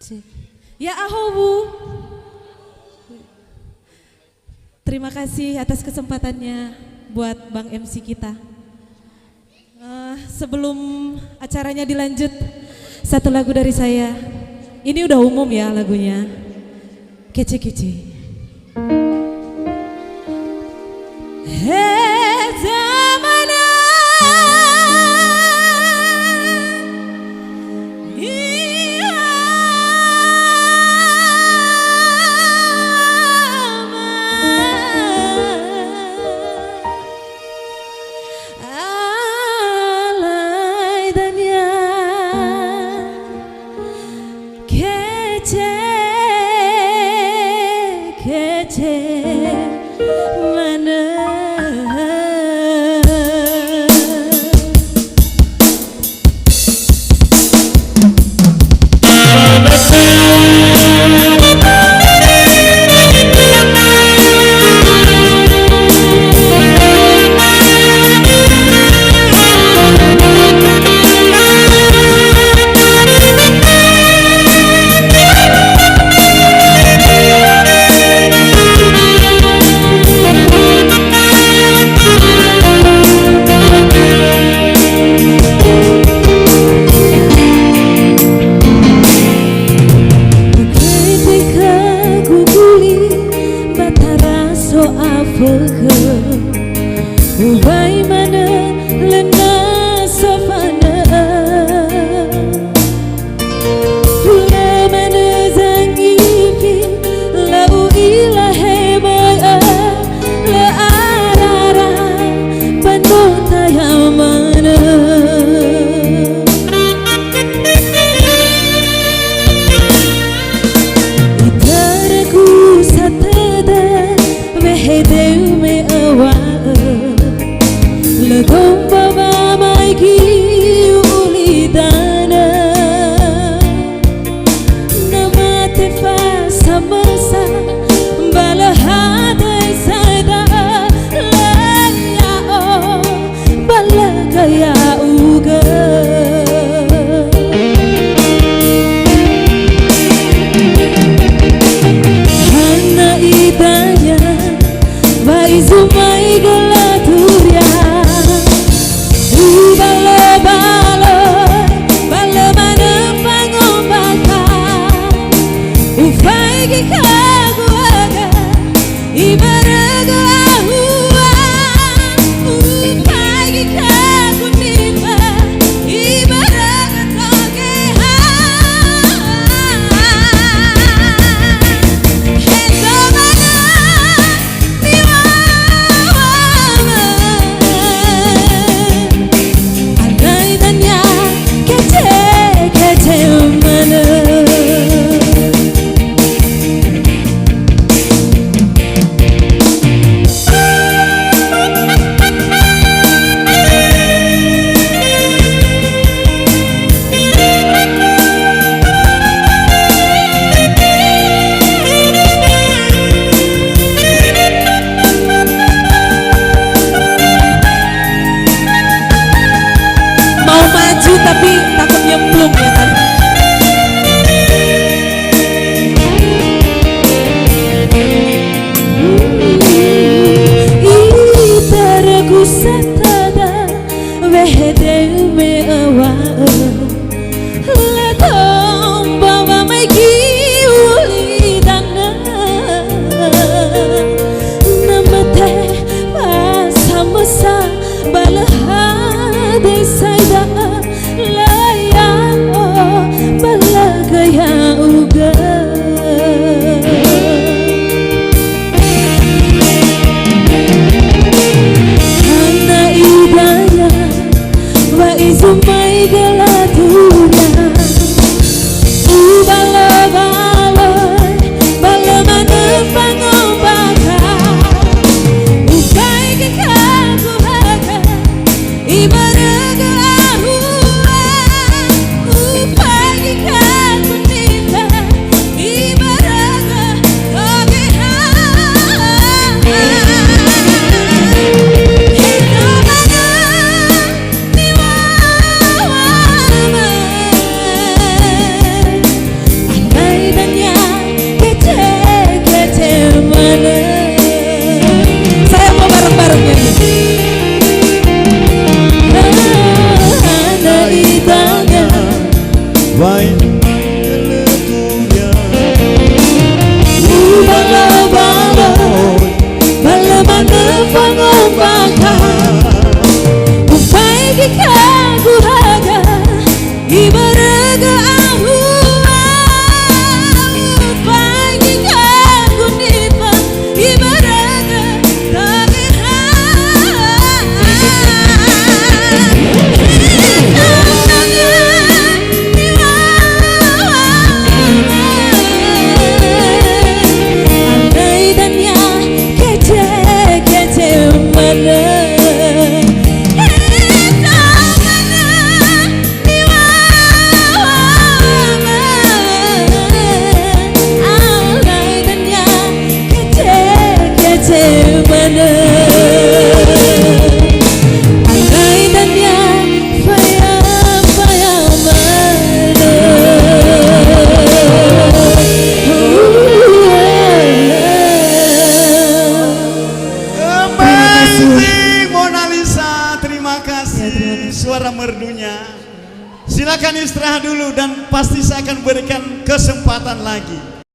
Cek. Ya ahobu. Terima kasih atas kesempatannya buat Bang MC kita. Sebelum acaranya dilanjut, satu lagu dari saya. Ini udah umum ya lagunya. Kece-kece. Tapi takut nyemplung ya kan. Itaraku satada wehede me awa latom bawa mai kiuli dana namate pasamasa balahade saida Sumai gelatunya Ubalo-baloi Balamana pangobaka Upai kekaguhaka Ibaraga ahua Upai kekagunim balo-balo balamana pangobaka Upai kikaguraga Ibaraga ahua Upai kikagunipa Ibaraga tagihan Andai danya kece-kece mana suara merdunya. Silakan istirahat dulu dan pasti saya akan berikan kesempatan lagi.